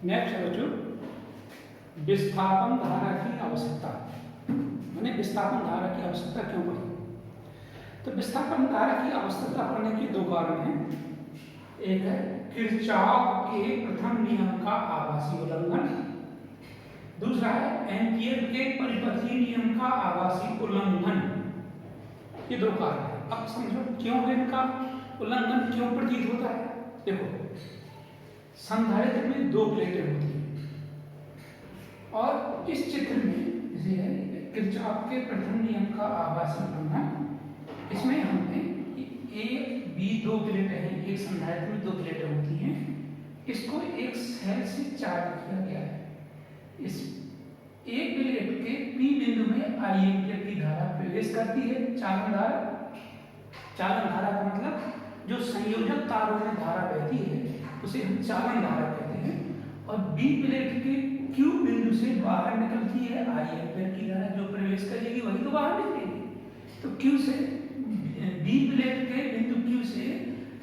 Next है जो विस्थापन धारा की आवश्यकता, मैंने विस्थापन धारा की आवश्यकता क्यों पड़ी। तो विस्थापन धारा की आवश्यकता पड़ने के दो कारण हैं। एक है किरचॉफ के प्रथम नियम का आभासी उल्लंघन, दूसरा है एम्पियर के परिपथीय नियम का आभासी उल्लंघन। ये दो कारण है। अब समझो क्यों इनका उल्लंघन क्यों प्रतीत होता है। देखो, संधारित्र में दो प्लेटें होती हैं और इस चित्र में जैसे है किरचॉफ के प्रथम नियम का आभासी उल्लंघन, इसमें हमने ए बी दो प्लेटें हैं, एक संधारित्र में दो प्लेटें होती हैं, इसको एक सेल से चार्ज किया गया है। इस एक प्लेट के पी बिंदु में आई एम्पियर की धारा प्रवेश करती है, चालन धारा। चालन धारा का मतलब जो संयोजक तारों में धारा बहती है उसे हम चालन धारा कहते हैं। और बी प्लेट के क्यू बिंदु से बाहर निकलती है आई एम्पियर की धारा, जो प्रवेश करेगी वही तो बाहर निकलेगी। तो क्यू से बी प्लेट के बिंदु क्यू से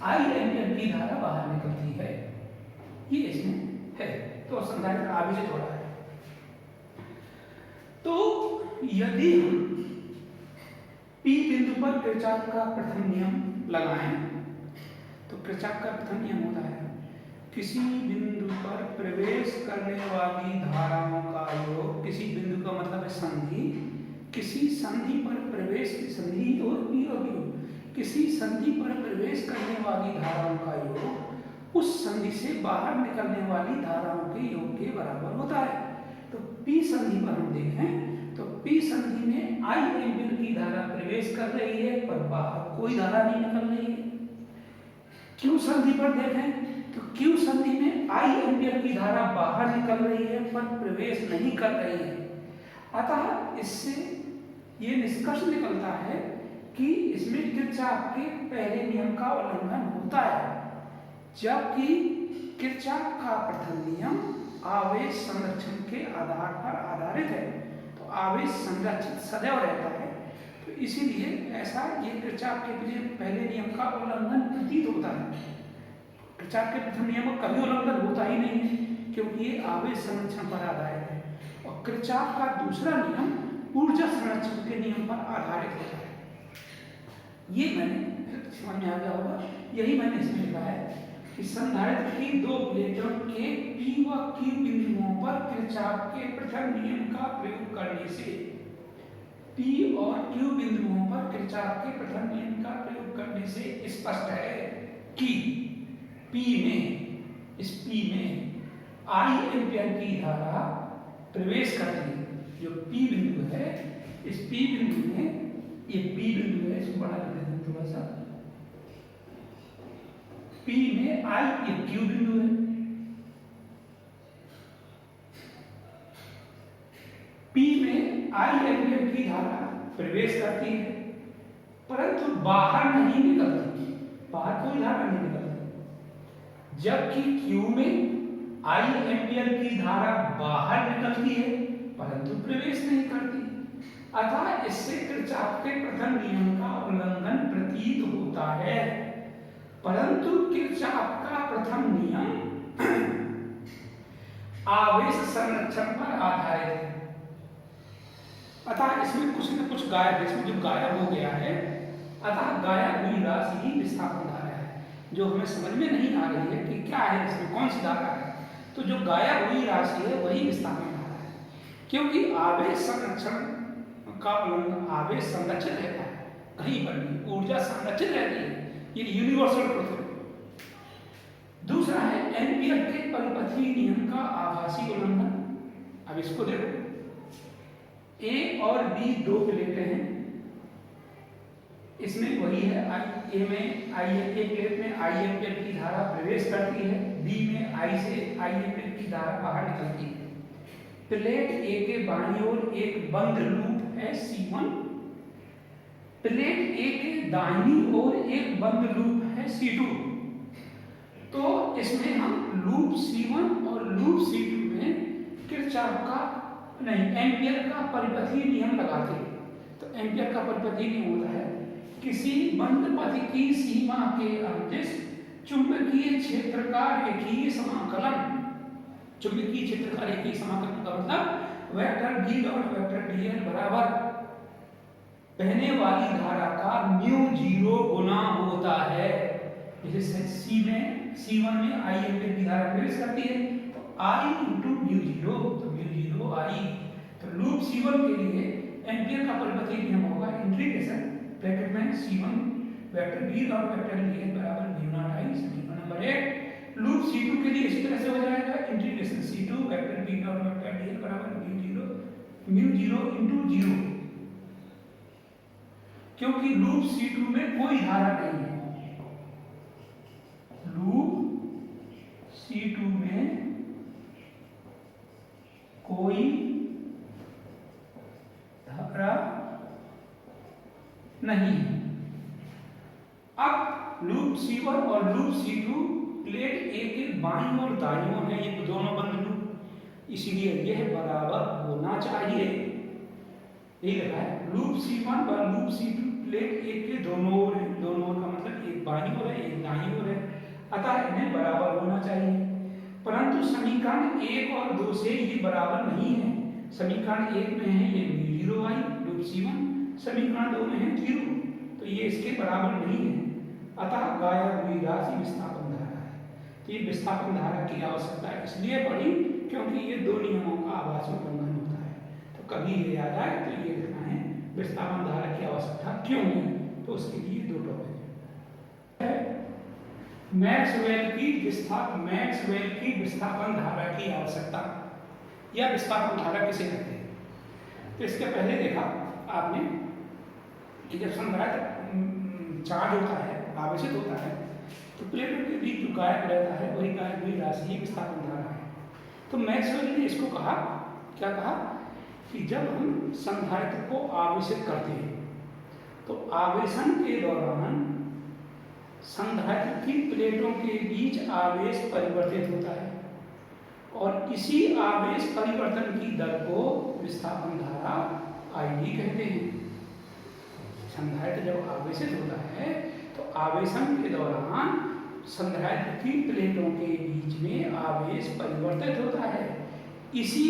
आई एम्पियर की धारा बाहर निकलती है, ये इसमें है। तो संधारित्र आगे से थोड़ा है। तो यदि हम पी बिंदु पर किरचॉफ का प्रथम नियम लगाएं तो किरचॉफ का प्रथम नियम होता है किसी बिंदु पर प्रवेश करने वाली धाराओं का योग, किसी बिंदु का मतलब है संधि, किसी संधि पर प्रवेश, संधि और पी और क्यू, किसी संधि पर प्रवेश करने वाली धाराओं का योग उस संधि से बाहर निकलने वाली धाराओं के योग के बराबर होता है। तो पी संधि पर हम देखें तो पी संधि में आई एम्पियर की धारा प्रवेश कर रही है पर बाहर कोई धारा नहीं निकल रही है। क्यू संधि पर देखें तो क्यू संधि में आई एम्पियर की धारा बाहर निकल रही है पर प्रवेश नहीं कर रही है। अतः इससे ये निष्कर्ष निकलता है कि इसमें किरचॉफ के पहले नियम का उल्लंघन होता है, जबकि किरचॉफ का प्रथम नियम आवेश संरक्षण के आधार पर आधारित है। तो आवेश संरक्षित सदैव रहता है, तो इसीलिए ऐसा ये किरचॉफ के पहले नियम का उल्लंघन प्रतीत होता है। किरचॉफ के प्रथम नियम का कभी उल्लंघन होता ही नहीं है क्योंकि ये आवेश संरक्षण पर आधारित है। और किरचॉफ का दूसरा नियम ऊर्जा संरक्षण के नियम पर आधारित होता है। ये मैंने समझ में आ गया होगा, यही मैंने इसमें लिखा है कि संधारित्र की दो प्लेटों के पी व क्यू बिंदुओं पर किरचॉफ के प्रथम नियम का प्रयोग करने से, पी और क्यू बिंदुओं पर किरचॉफ के प्रथम नियम का प्रयोग करने से स्पष्ट है कि पी में, इस पी में आई एम्पियर की धारा प्रवेश करती है। जो पी बिंदु है, इस पी बिंदु में, ये पी बिंदु है, इसको बड़ा कर देते हैं थोड़ा सा। पी में आई, ये क्यू बिंदु है, पी में आई एम्पियर की धारा प्रवेश करती है परंतु बाहर नहीं निकलती, बाहर कोई धारा नहीं निकलती। जबकि क्यू में आई एम्पियर की धारा बाहर निकलती है परंतु प्रवेश नहीं करती। अतः इससे किरचॉफ के प्रथम नियम का उल्लंघन प्रतीत होता है। परंतु किरचॉफ का प्रथम नियम आवेश संरक्षण पर आधारित है। अतः इसमें कुछ न कुछ गायब है, इसमें जो गायब हो गया है, अतः गायब हुई राशि ही विस्थापन धारा है, जो हमें समझ में नहीं आ रही है कि क्या है, इसमें कौन सी धारा है। तो जो गायब हुई राशि है वही विस्थापन धारा है, क्योंकि आवेश संरक्षण का उल्लंघन, आवेश संरक्षित रहता है, कहीं पर भी ऊर्जा संरक्षित रहती है, ये यूनिवर्सल प्रिंसिपल। दूसरा है एम्पियर के परिपथीय नियम का आभासी उल्लंघन। अब इसको देखो, ए और बी दो प्लेटें हैं, इसमें वही है आई, ए में आई, ए प्लेट में आई एम्पियर की धारा प्रवेश करती है, बी में आई से आई एम्पियर की धारा बाहर निकलती है। प्लेट ए के बाईं ओर एक बंद लूप है C1, प्लेट ए के दाहिनी ओर एक बंद लूप है C2। तो इसमें हम लूप C1 और लूप C2 में किरचॉफ का नहीं, एम्पियर का परिपथीय नियम लगाते हैं। तो एम्पियर का परिपथीय नियम होता है किसी बंद पथ की सीमा के अंतरिक्ष चुंबकीय क्षेत्र का रेखीय समाकलन चुंबकीय क्षेत्र का रेखीय समाकलन का मतलब vector B dot vector dl बराबर बहने वाली धारा का म्यू जीरो गुना होता है। जैसे C1 में आई एम्पीयर की धारा प्रवेश करती है तो I इंटू म्यू जीरो, तो म्यू जीरो I। तो लूप C1 के लिए एम्पीयर का परिवर्तन नियम होगा इंटीग्रेशन ब्रैकेट में C1 vector B dot vector dl बराबर म्यू नॉट I। समीकरण नंबर 1। लूप C2 के लिए इस तरह से हो जाएगा integration C2 vector B dot vector dl बराबर म्यू जीरो इंटू जीरो, क्योंकि लूप C2 में कोई धारा नहीं है। लूप C2 में कोई धारा नहीं है। अब लूप C1 और लूप C2 प्लेट A के बाईं और दाईं ओर है, ये दोनों बंद लूप, इसीलिए यह बराबर होना चाहिए। यही लिखा है लूप C1 और लूप C2 प्लेट एक के दोनों ओर है, दोनों ओर का मतलब एक बाईं ओर है एक दाईं ओर है, अतः इन्हें बराबर होना चाहिए। परंतु समीकरण 1 और 2 से ये बराबर नहीं है। समीकरण 1 में है ये म्यू जीरो आई लूप C1, समीकरण 2 में है 0, तो ये इसके बराबर नहीं है। अतः गायब हुई राशि विस्थापन धारा है। तो ये विस्थापन धारा की आवश्यकता इसलिए पड़ी क्योंकि ये दो नियमों का आभासी उल्लंघन होता है। तो कभी ये याद आए तो ये लिखना है विस्थापन धारा की आवश्यकता क्यों है, तो उसके लिए दो टॉपिक है। मैक्सवेल की विस्थापन धारा की आवश्यकता या विस्थापन धारा किसे कहते हैं। तो इसके पहले देखा आपने कि जब संधारित्र चार्ज होता है, आवेशित होता है, तो प्लेटों के बीच जो गायब रहता है वही गायब हुई राशि विस्थापन धारा है। तो मैक्सवेल ने इसको कहा, क्या कहा कि जब हम संधारित्र को आवेशित करते हैं तो आवेशन के दौरान संधारित्र की प्लेटों के बीच आवेश परिवर्तित होता है और इसी आवेश परिवर्तन की दर को विस्थापन धारा ID कहते हैं। संधारित्र जब आवेशित होता है तो आवेशन के दौरान संधारित्र की प्लेटों के बीच में आवेश परिवर्तित होता है। इसी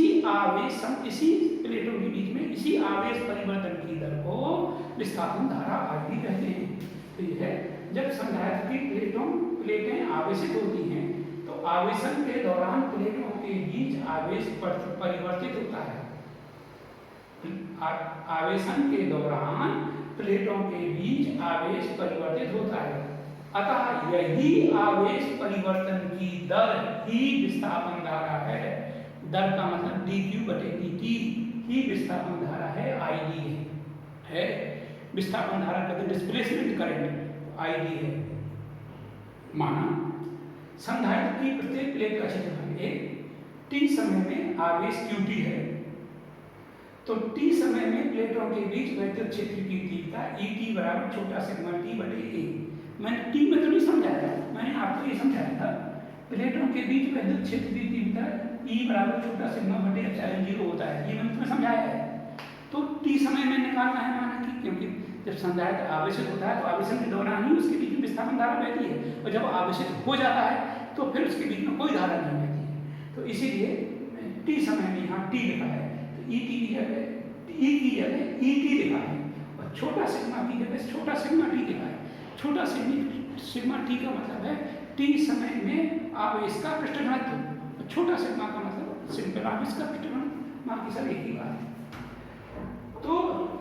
प्लेटों के बीच में इसी आवेश परिवर्तन की दर को विस्थापन धारा ID कहते हैं। तो यह जब संधारित्र की प्लेटें आवेशित होती हैं तो आवेशन के दौरान प्लेटों के बीच आवेश परिवर्तित होता है। आवेशन के दौरान प्लेटों के बीच आवेश परिवर्तित होता है, अतः यही आवेश परिवर्तन की दर ही विस्थापन धारा है। दर का मतलब dQ/dt ही विस्थापन धारा है, ID है। विस्थापन धारा का डिस्प्लेसमेंट करंट ID है। माना संधारित्र की प्रत्येक प्लेट का क्षेत्रफल T समय में आवेश QT है, तो T समय में प्लेटों के बीच विद्युत क्षेत्र की तीव्रता ET बराबर छोटा सिग्मा T/A। मैंने T में तो नहीं समझाया, मैंने आपको ये समझाया था प्लेटों के बीच विद्युत क्षेत्र की तीव्रता E बराबर छोटा सिग्मा बटे एप्सिलॉन 0 होता है, ये मैंने तुम्हें समझाया है। तो T समय में निकालना है, माना कि क्योंकि जब संधारित्र आवेशित होता है तो आवेशन के दौरान ही उसके बीच में विस्थापन धारा बहती है, और जब आवेशित हो जाता है तो फिर उसके बीच में कोई धारा नहीं बहती है। तो इसीलिए T समय में यहाँ T लिखा है, तो E की जगह E की जगह ET लिखा है, और छोटा सिग्मा की जगह छोटा सिग्मा T लिखा है। छोटा सिग्मा T का मतलब है T समय में आवेश का पृष्ठ घनत्व, छोटा सिग्मा का मतलब सिंपल आवेश का पृष्ठ घनत्व, बाकी सब एक ही बात है। तो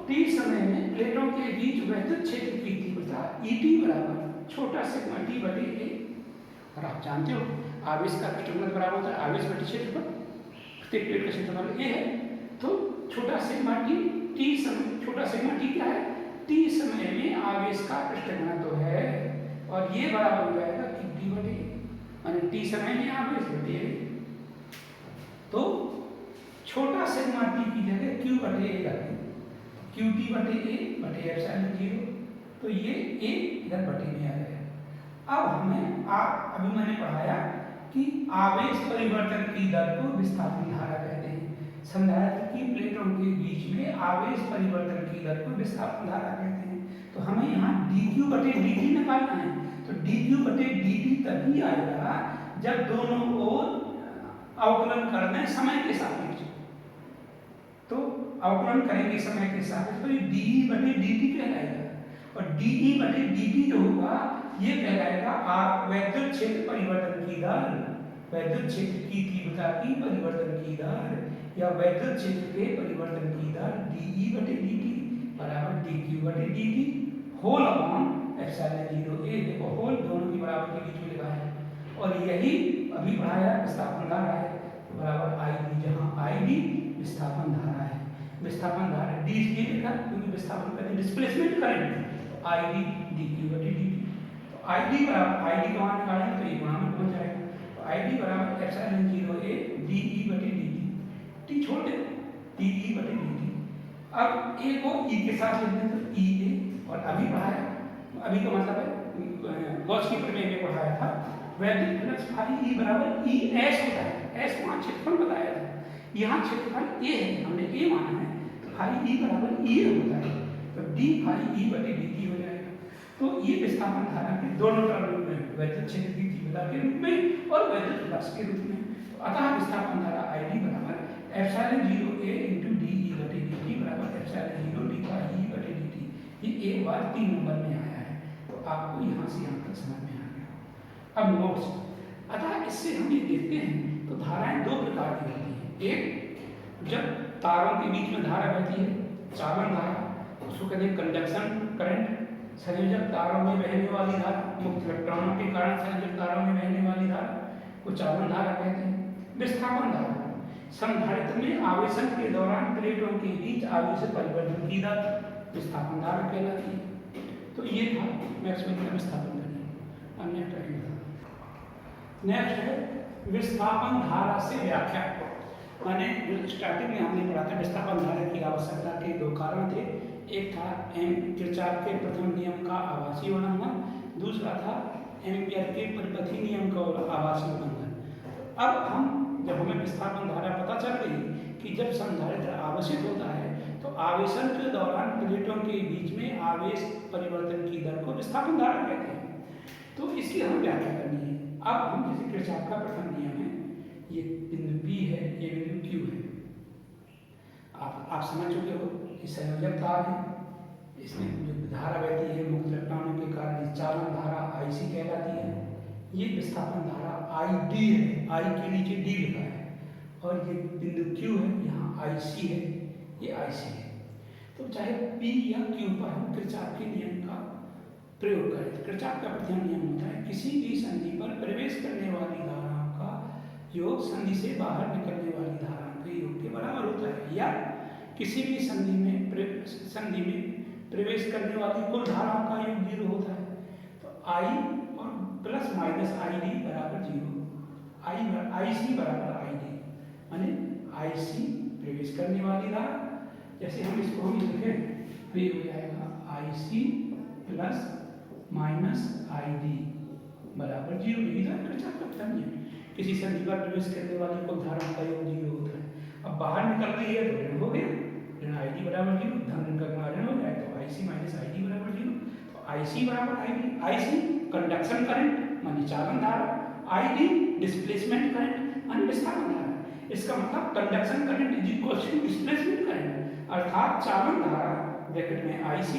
T समय में प्लेटों के बीच विद्युत क्षेत्र की तीव्रता ET बराबर छोटा सिग्मा T/A, और आप जानते हो आवेश का पृष्ठ घनत्व बराबर होता है आवेश बटे क्षेत्रफल, प्रत्येक प्लेट का क्षेत्रफल A है। तो छोटा सिग्मा T समय, छोटा सिग्मा T क्या है, T समय में आवेश का पृष्ठ घनत्व है, और ये बराबर हो जाएगा QT/A, माने T समय में आवेश बटे A। तो छोटा सिग्मा T की जगह Q/A रखें, QT/A बटे एप्सिलॉन 0, तो ये A इधर बटे में आ जाएगा। अब हमें अभी मैंने पढ़ाया कि आवेश परिवर्तन की दर को विस्थापन धारा कहते हैं। संधारित्र की प्लेटों के बीच में आवेश परिवर्तन की दर को विस्थापन धारा कहते हैं। तो हमें यहाँ dQ/dt निकालना है, तो dQ/dt तभी आएगा जब दोनों ओर अवकलन कर दें समय के सापेक्ष, तो अवकलन करेंगे समय के सापेक्ष, तो ये डी बटे डी टी कहलाएगा, और डी बटे डी टी जो होगा ये कहलाएगा वैद्युत क्षेत्र परिवर्तन की दर, वैद्युत क्षेत्र की तीव्रता की परिवर्तन की दर या वैद्युत क्षेत्र के परिवर्तन की दर डी बटे डी टी बराबर डी क्यू बटे d t whole upon epsilon 0 A. देखो होल दोनों की बराबर के बीच में लिखा है, और यही अभी बढ़ाया विस्थापन धारा है, तो बराबर आई डी, जहाँ आई डी विस्थापन धारा है, विस्थापन धारा डी इसलिए लिखा क्योंकि विस्थापन करते डिस्प्लेसमेंट करंट, तो आई डी डी क्यू बटे डी टी, तो आई डी बराबर आई डी का मान निकालेंगे तो ये गुणा में पहुंच जाएगा, तो आई डी बराबर एप्सिलॉन 0 ए डी ई बटे डी टी, टी छोड़ दे डी ई बटे डी टी। अब ए को ई के साथ लिख दें तो ई ए, और अभी पढ़ाया, अभी का मतलब है गॉस की प्रमेय में पढ़ाया था वैद्युत फ्लक्स फाई ई बराबर ई एस होता है, एस वहाँ क्षेत्रफल बताया था, यहाँ क्षेत्रफल ए है, हमने ए माना है, तो फाई ई बराबर ई होता है, तो डी फाई ई बटे डी टी हो जाएगा। तो ये विस्थापन धारा के दोनों टर्म में, वैद्युत क्षेत्र की तीव्रता के रूप में और वैद्युत फ्लक्स के रूप में, तो अतः विस्थापन धारा आई डी बराबर एप्सिलॉन 0 ए इंटू डी ई बटे डी टी बराबर एप्सिलॉन 0 डी फाई ई बटे डी टी। ये एक बार 3 नंबर में आया है, तो आपको यहाँ से यहाँ तक समझ में आ गया। अब नोट्स, अतः इससे हम ये देखते हैं तो धाराएं दो प्रकार की होती हैं, एक जब तारों के बीच में धारा बहती है चालन धारा, उसको कहते हैं कंडक्शन करंट, संयोजक तारों में बहने वाली धारा, मुक्त इलेक्ट्रॉनों के कारण संयोजक तारों में बहने वाली धारा को चालन धारा कहते हैं। विस्थापन धारा संधारित्र में आवेशन के दौरान प्लेटों के बीच आवेश परिवर्तन की दर विस्थापन धारा कहलाती है। तो ये था मैक्सवेल का विस्थापन धारा। अब नेक्स्ट है विस्थापन धारा से व्याख्या। माने स्टार्टिंग में हमने पढ़ा था विस्थापन धारा की आवश्यकता के दो कारण थे, एक था किरचॉफ के प्रथम नियम का आभासी उल्लंघन, दूसरा था एम्पियर के परिपथी नियम का आभासी उल्लंघन। अब हम जब हमें विस्थापन धारा पता चल गई कि जब संधारित्र आवेशित होता है तो आवेशन के दौरान प्लेटों के बीच में आवेश परिवर्तन की दर को विस्थापन धारा कहते हैं, तो इसकी हमें व्याख्या करनी है। अब हम जैसे किरचॉफ का प्रथम नियम है, ये बिंदु P है, ये बिंदु Q है, आप समझ चुके हो कि संयोजक तार है, इसमें जो धारा बहती है मुक्त इलेक्ट्रॉनों के कारण चालन धारा IC कहलाती है। ये विस्थापन धारा ID है, I के नीचे D लिखा है, और ये बिंदु Q है, यहाँ IC है, ये IC है। तो चाहे P या Q पर हम किरचॉफ के नियम का प्रयोग करें, तो किरचॉफ का प्रथम नियम होता है किसी भी संधि पर प्रवेश करने वाली धाराओं का योग संधि से बाहर निकलने वाली धाराओं के योग के बराबर होता है, या किसी भी संधि में प्रवेश करने वाली कुल धाराओं का योग 0 होता है। तो I और प्लस माइनस ID बराबर 0, IC बराबर ID, माने IC प्रवेश करने वाली धारा, जैसे हम इसको हम लिखें तो ये हो जाएगा IC प्लस माइनस ID बराबर 0। यही तो किरचॉफ का प्रथम नियम, किसी संधि पर प्रवेश करने वाली कुल धाराओं का योग 0 होता है। अब बाहर निकल रही है तो ऋण हो गया, ऋण ID बराबर 0, धन ऋण का गुणा ऋण हो जाए तो IC माइनस ID बराबर 0। तो IC बराबर ID, IC कंडक्शन करंट माने चालन धारा, ID डिस्प्लेसमेंट करंट माने विस्थापन धारा। इसका मतलब conduction current is equal to displacement current, अर्थात चालन धारा ब्रैकेट में IC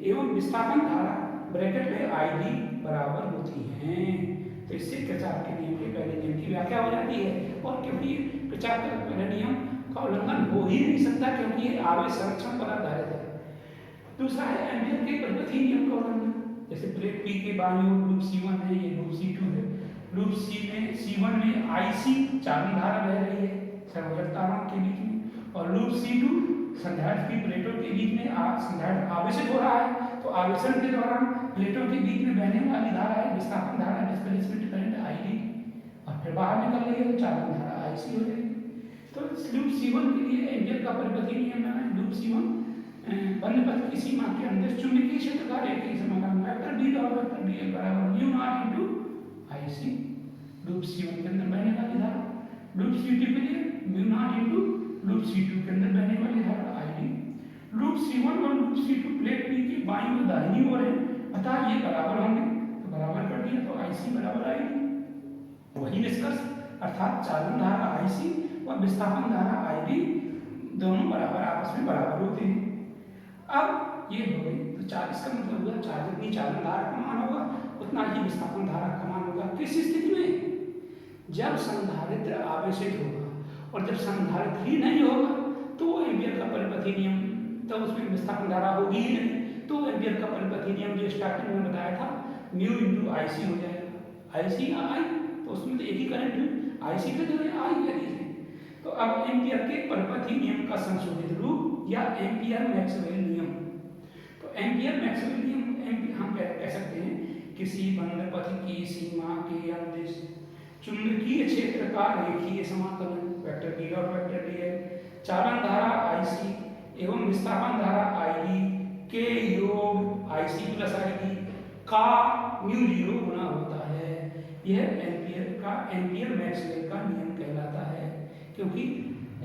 एवं विस्थापन धारा ब्रैकेट में ID बराबर होती हैं। तो इससे किरचॉफ के नियम के पहले नियम की व्याख्या हो जाती है, और क्योंकि किरचॉफ का पहले नियम का उल्लंघन हो ही नहीं सकता क्योंकि ये आवेश संरक्षण पर आधारित है। दूसरा है एम्पियर के परिपथी नियम का उल्लंघन, जैसे प्लेट P के बाईं ओर लूप C1 है, ये लूप C2 है, लूप C1 में IC चालन धारा बह रही है संयोजक तारों के बीच में, और लूप C2 संधारित्र की प्लेटों के बीच में संधारित्र आवेशित हो रहा है, तो आवेशन के दौरान प्लेटों के बीच में बहने वाली धारा है विस्थापन धारा डिस्प्लेसमेंट करंट ID, और फिर बाहर निकल रही है तो चालन धारा IC हो जाएगी। तो लूप C1 के लिए एम्पियर का परिपथी नियम है, लूप C1 बंद पथ की सीमा के अंदर चुंबकीय क्षेत्र का रेखीय समाकलन vector D dot vector dl बराबर mu not into IC, loop C1 के अंदर बहने वाली धारा, लूप C2 के लिए mu naught into loop C2 के अंदर बहने वाली धारा ID, लूप C1 और लूप C2 प्लेट P की बाईं और दाहिनी ओर है, अतः ये बराबर होंगे, तो बराबर कर दिया तो IC बराबर ID। वही निष्कर्ष, अर्थात चालन धारा IC और विस्थापन धारा IB दोनों बराबर आपस में बराबर होते हैं। अब ये हो गई, तो इसका मतलब हुआ जितनी चालन धारा का मान होगा उतना ही विस्थापन धारा का मान होगा। किस स्थिति में? जब संधारित्र आवेशित होगा, और जब संधारित्र ही नहीं होगा तो एम्पियर का परिपथी नियम, तब उसमें विस्थापन धारा होगी ही नहीं, तो एम्पियर का परिपथी नियम जो स्टार्टिंग में बताया था म्यू इंटू IC हो जाएगा। IC I, तो उसमें तो एक ही करंट है, IC का जो है I वैल्यू है। तो अब एम्पियर के परिपथी नियम का संशोधित रूप या एम्पियर मैक्सवेल नियम। तो एम्पियर मैक्सवेल नियम हम कह सकते हैं किसी बंद पथ की सीमा के अंदिश चुंबकीय क्षेत्र का रेखीय समाकलन vector B dot vector dl चालन धारा IC एवं विस्थापन धारा IB के योग IC प्लस IB का म्यू जीरो गुना होता है। यह एम्पियर मैक्सवेल का नियम कहलाता है, क्योंकि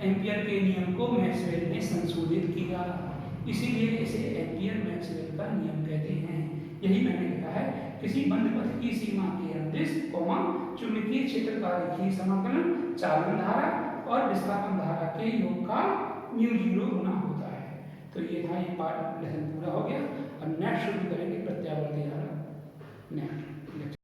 एम्पियर के नियम को मैक्सवेल ने संशोधित किया, इसीलिए इसे एम्पियर मैक्सवेल का नियम कहते हैं। यही मैंने लिखा है, किसी बंद पथ की सीमा के अंदिश चुंबकीय क्षेत्र का रेखीय समाकलन चालन धारा और विस्थापन धारा के योग का म्यू जीरो गुना होता है। तो ये था, ये पार्ट लेसन पूरा हो गया। अब नेक्स्ट शुरू करेंगे प्रत्यावर्ती धारा नेक्स्ट।